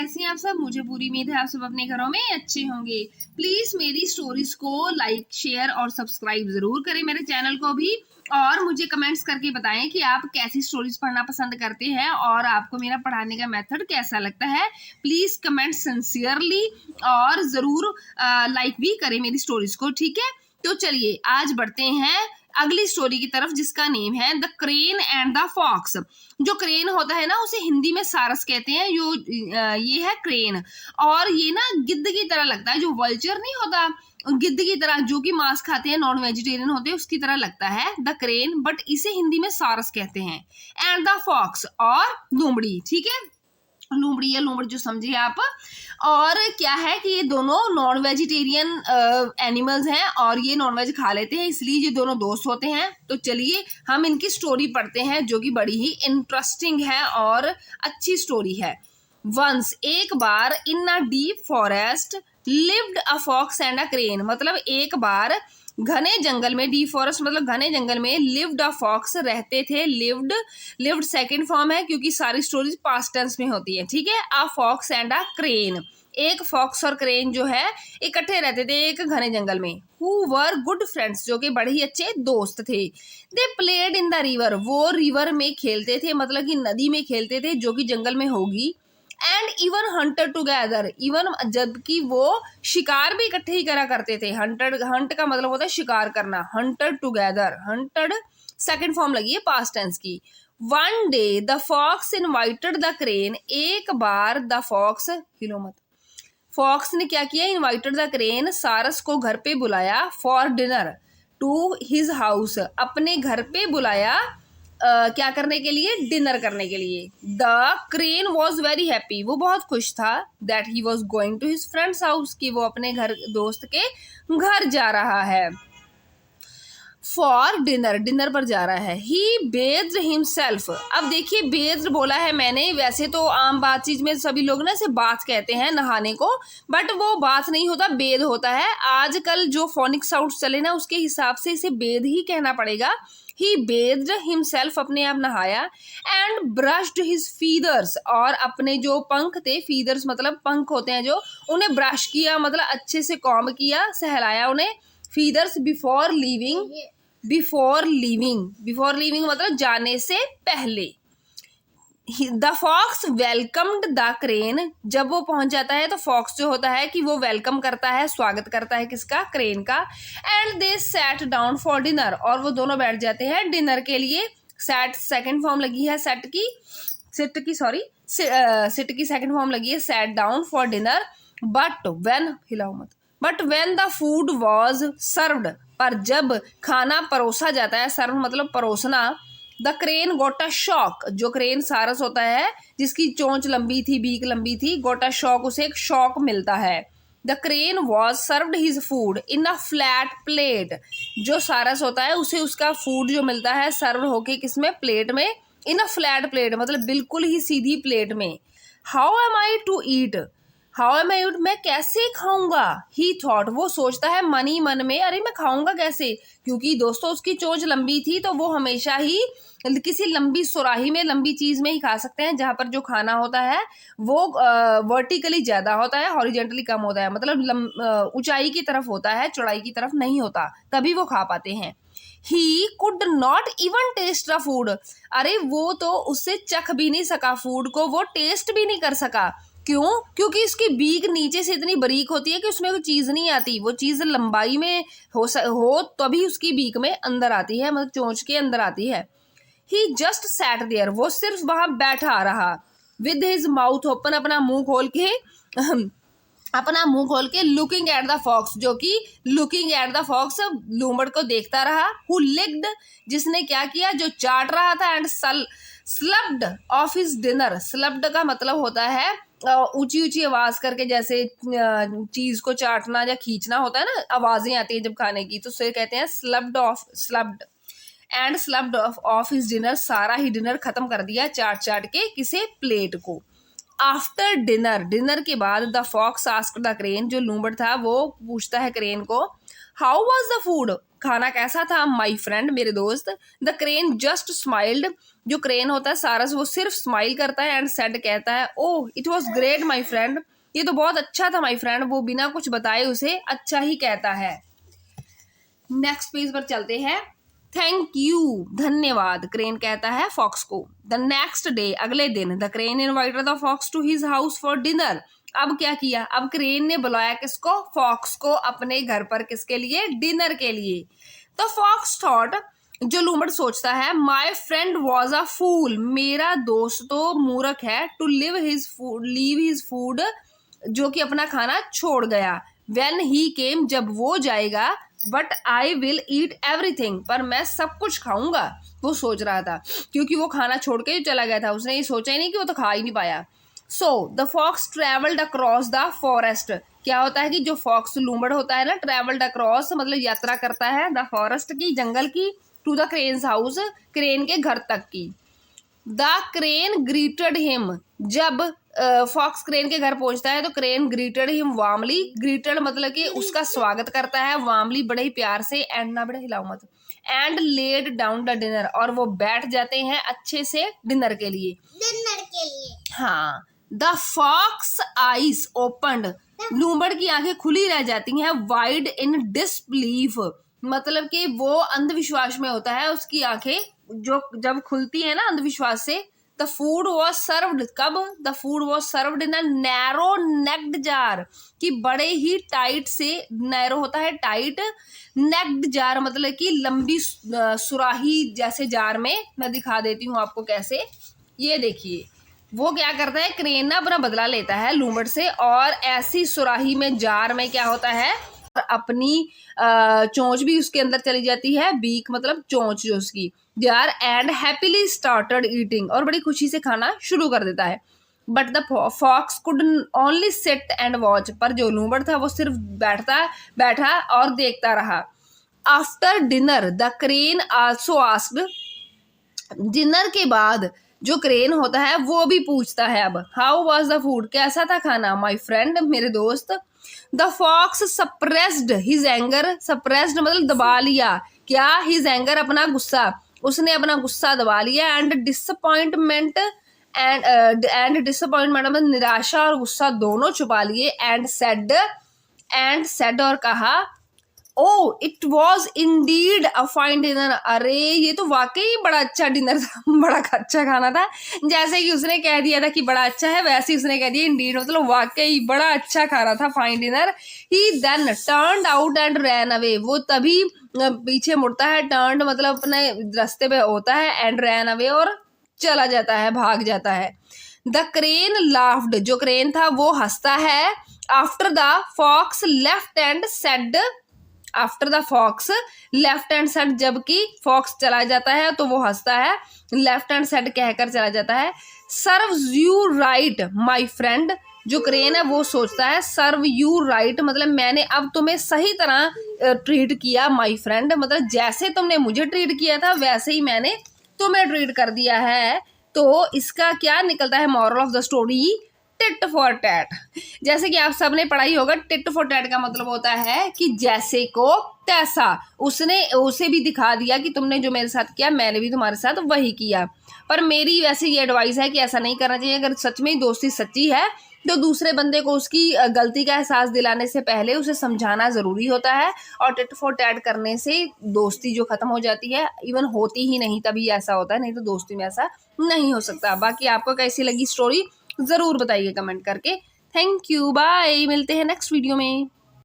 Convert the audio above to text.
कैसे हैं आप सब? मुझे पूरी उम्मीद है आप सब अपने घरों में अच्छे होंगे। प्लीज मेरी स्टोरीज को लाइक, शेयर और सब्सक्राइब जरूर करें मेरे चैनल को भी, और मुझे कमेंट्स करके बताएं कि आप कैसी स्टोरीज पढ़ना पसंद करते हैं और आपको मेरा पढ़ाने का मेथड कैसा लगता है। प्लीज कमेंट सिंसियरली और जरूर लाइक भी करें मेरी स्टोरीज को, ठीक है? तो चलिए आज बढ़ते हैं अगली स्टोरी की तरफ, जिसका नेम है the crane and the fox. जो क्रेन होता है ना, उसे हिंदी में सारस कहते हैं। ये है क्रेन, और ये ना गिद्ध की तरह लगता है। जो वल्चर नहीं होता, गिद्ध की तरह, जो कि मांस खाते हैं, नॉन वेजिटेरियन होते हैं, उसकी तरह लगता है द क्रेन, बट इसे हिंदी में सारस कहते हैं। एंड द फॉक्स और लोमड़ी, ठीक है, लोमड़ी या लोमड़ जो समझिए आप। और क्या है कि ये दोनों नॉन वेजिटेरियन एनिमल्स हैं और ये नॉन वेज खा लेते हैं, इसलिए ये दोनों दोस्त होते हैं। तो चलिए हम इनकी स्टोरी पढ़ते हैं, जो कि बड़ी ही इंटरेस्टिंग है और अच्छी स्टोरी है। वंस, एक बार, in a deep forest lived a fox and a crane. मतलब एक बार घने जंगल में, डी फॉरेस्ट मतलब घने जंगल में, लिव्ड अ फॉक्स रहते थे। लिव्ड सेकंड फॉर्म है क्योंकि सारी स्टोरीज पास्ट टेंस में होती है, ठीक है। A fox and a crane, एक फॉक्स और क्रेन जो है इकट्ठे रहते थे एक घने जंगल में। हु वर गुड फ्रेंड्स, जो कि बड़े ही अच्छे दोस्त थे। They played in the river, वो रिवर में खेलते थे, मतलब कि नदी में खेलते थे, जो कि जंगल में होगी। And even Hunter together, even जबकि वो शिकार भी इकट्ठे ही करा करते थे। हंट का मतलब होता है शिकार करना। Hunter together, hunted second form लगी है पास्ट टेंस की। One day the fox invited the crane, एक बार द फॉक्स, हिलो मत, फॉक्स ने क्या किया, इनवाइटेड द क्रेन, सारस को घर पे बुलाया। For dinner to his house, अपने घर पे बुलाया। क्या करने के लिए? डिनर करने के लिए। The crane was very happy, वो बहुत खुश था। That he was going to his friend's house, कि वो अपने घर, दोस्त के घर जा रहा है। फॉर डिनर, डिनर पर जा रहा है। ही बेस्ड हिमसेल्फ, अब देखिए बेस्ड बोला है मैंने, वैसे तो आम बात चीज में सभी लोग ना इसे बाथ कहते हैं, नहाने को, बट वो बाथ नहीं होता, बेद होता है। आजकल जो फोनिक साउंड चले ना, उसके हिसाब से इसे बेद ही कहना पड़ेगा। ही बेस्ड हिमसेल्फ, अपने आप नहाया। एंड ब्रश्ड हिज फीदर्स, और अपने जो पंख थे, फीदर्स मतलब पंख होते हैं जो, उन्हें ब्रश किया, मतलब अच्छे से कॉम्ब किया, सहलाया उन्हें। Feathers before leaving, before leaving मतलब जाने से पहले। The fox welcomed the crane, जब वो पहुंच जाता है तो फॉक्स जो होता है कि वो वेलकम करता है, स्वागत करता है, किसका? क्रेन का। And they set down for dinner, और वो दोनों बैठ जाते हैं डिनर के लिए। सैट सेकंड फॉर्म लगी है, सिट की सेकंड फॉर्म लगी है, sat down for dinner. But when the food was served, पर जब खाना परोसा जाता है, सर्व मतलब परोसना, the crane got a shock, जो क्रेन सारस होता है जिसकी चोंच लंबी थी, बीक लंबी थी, गोट अ शॉक, उसे एक शॉक मिलता है। The crane was served his food in a flat plate, जो सारस होता है उसे उसका फूड जो मिलता है सर्व होके किसमें? प्लेट में। इन अ फ्लैट प्लेट मतलब बिल्कुल ही सीधी प्लेट में। How am I to eat, मैं कैसे खाऊंगा? ही थॉट, वो सोचता है मन ही मन में, अरे मैं खाऊंगा कैसे, क्योंकि दोस्तों उसकी चोंच लंबी थी, तो वो हमेशा ही किसी लंबी सुराही में, लंबी चीज में ही खा सकते हैं, जहां पर जो खाना होता है वो वर्टिकली ज्यादा होता है, हॉरिजेंटली कम होता है, मतलब ऊंचाई की तरफ होता है, चौड़ाई की तरफ नहीं होता, तभी वो खा पाते हैं। He could not even taste the food, अरे वो तो उससे चख भी नहीं सका फूड को, वो टेस्ट भी नहीं कर सका। क्यों? क्योंकि इसकी बीक नीचे से इतनी बारीक होती है कि उसमें कोई चीज नहीं आती, वो चीज लंबाई में हो तभी उसकी बीक में अंदर आती है, मतलब चोंच के अंदर आती है। ही जस्ट सैट देयर, वो सिर्फ वहां बैठा रहा। विद हिज माउथ ओपन, अपना मुंह खोल के लुकिंग एट द फॉक्स, जो कि लुकिंग एट द फॉक्स लूमड़ को देखता रहा। हु लिक्ड, जिसने क्या किया? जो चाट रहा था। एंड स्लप्ड ऑफ हिज डिनर, स्लप्ड का मतलब होता है ऊंची ऊंची आवाज करके, जैसे चीज को चाटना या खींचना होता है ना, आवाजें आती है जब खाने की, तो उसे कहते हैं स्लप्ड। एंड स्लप्ड ऑफ हिज डिनर, सारा ही डिनर खत्म कर दिया चाट के किसे? प्लेट को। आफ्टर डिनर, डिनर के बाद, the fox asked the crane, जो लूमड़ था वो पूछता है क्रेन को, हाउ वॉज द फूड, खाना कैसा था माई फ्रेंड, मेरे दोस्त। द क्रेन जस्ट स्माइल्ड, जो क्रेन होता है सारस वो सिर्फ स्माइल करता है, एंड सेड कहता है oh it was great my friend, ये तो बहुत अच्छा था माई फ्रेंड, वो बिना कुछ बताए उसे अच्छा ही कहता है। नेक्स्ट पेज पर चलते हैं। थैंक यू, धन्यवाद, क्रेन कहता है फॉक्स को। द नेक्स्ट डे, अगले दिन, the crane invited the fox to his house for dinner. अब क्या किया, अब क्रेन ने बुलाया किसको, फॉक्स को अपने घर पर, किसके लिए, डिनर के लिए। तो फॉक्स थॉट, जो लूमड़ सोचता है, माई फ्रेंड वॉज अ फूल, मेरा दोस्त तो मूर्ख है, टू लीव हिज फूड, जो कि अपना खाना छोड़ गया, वेन ही केम, जब वो जाएगा, but I will eat everything, पर मैं सब कुछ खाऊंगा, वो सोच रहा था, क्योंकि वो खाना छोड़ के चला गया था, उसने ये सोचा ही नहीं कि वो तो खा ही नहीं पाया। So the fox travelled across the forest, क्या होता है कि जो फॉक्स लूमड़ होता है ना, ट्रेवल्ड अक्रॉस मतलब यात्रा करता है, द फॉरेस्ट की, जंगल की, to the crane's house, crane के घर तक की। द क्रेन ग्रीटेड हिम, जब फॉक्स क्रेन के घर पहुंचता है तो crane greeted him warmly, greeted मतलब कि उसका स्वागत करता है, वार्मली बड़े ही प्यार से, एंड ना बड़े हिलाओ मत, and laid down the dinner, और वो बैठ जाते हैं अच्छे से डिनर के लिए। हाँ, द फॉक्स आईज ओपन्ड, लूमड़ की आंखें खुली रह जाती हैं, वाइड इन डिसबिलीफ, मतलब कि वो अंधविश्वास में होता है, उसकी आंखें जो जब खुलती है ना अंधविश्वास से। द फूड वॉज सर्व्ड, कब, the food was served in a narrow necked jar, कि बड़े ही टाइट से, नैरो होता है टाइट, नेक्ड जार मतलब कि लंबी सुराही जैसे जार में। मैं दिखा देती हूँ आपको कैसे, ये देखिए, वो क्या करता है, क्रेन ना अपना बदला लेता है लूमड़ से, और ऐसी सुराही में, जार में क्या होता है, अपनी चोंच भी उसके अंदर चली जाती है, बीक मतलब चोंच जो उसकी, jar, and happily started eating, और बड़ी खुशी से खाना शुरू कर देता है। But the fox could only sit and watch, पर जो लूमड़ था वो सिर्फ बैठा और देखता रहा। After dinner the crane also asked, dinner के बाद जो क्रेन होता है वो भी पूछता है अब, हाउ वॉज द फूड, कैसा था खाना, माई फ्रेंड, मेरे दोस्त। The fox suppressed his anger, suppressed मतलब दबा लिया, क्या, हिज एंगर अपना गुस्सा, उसने अपना गुस्सा दबा लिया, एंड डिसअपॉइंटमेंट मतलब निराशा और गुस्सा दोनों छुपा लिए, एंड सेड और कहा, oh it was indeed a fine dinner, अरे ये तो वाकई बड़ा अच्छा डिनर था, बड़ा अच्छा खाना था। जैसे कि उसने कह दिया था कि बड़ा अच्छा है, वैसे ही उसने कह दिया इंडीड मतलब वाकई बड़ा अच्छा खाना था, fine dinner. He then turned out and ran away, वो तभी पीछे मुड़ता है, टर्न्ड मतलब अपने रास्ते पे होता है, एंड रैन अवे और चला जाता है, भाग जाता है। द क्रेन लाफ्ड, जो क्रेन था वो हंसता है। After the fox left and said, after the fox left and said, जबकि फॉक्स चला जाता है तो वो हंसता है, लेफ्ट हैंड सेड कहकर चला जाता है। Serves you right my friend, जो क्रेन है वो सोचता है, सर्व यू राइट मतलब मैंने अब तुम्हें सही तरह ट्रीट किया, माई फ्रेंड मतलब जैसे तुमने मुझे ट्रीट किया था वैसे ही मैंने तुम्हें ट्रीट कर दिया है। तो इसका क्या निकलता है, moral of the story, tit for tat. जैसे कि आप सबने पढ़ाई होगा, टिट फॉर टैट का मतलब होता है कि जैसे को तैसा, उसने उसे भी दिखा दिया कि तुमने जो मेरे साथ किया मैंने भी तुम्हारे साथ वही किया। पर मेरी वैसे ये एडवाइस है कि ऐसा नहीं करना चाहिए। अगर सच में दोस्ती सच्ची है तो दूसरे बंदे को उसकी गलती का एहसास दिलाने से पहले उसे समझाना ज़रूरी होता है, और टिट फॉर टैट करने से दोस्ती जो ख़त्म हो जाती है, इवन होती ही नहीं तभी ऐसा होता है, नहीं तो दोस्ती में ऐसा नहीं हो सकता। बाकी आपको कैसी लगी स्टोरी ज़रूर बताइए कमेंट करके। थैंक यू, बाय, मिलते हैं नेक्स्ट वीडियो में।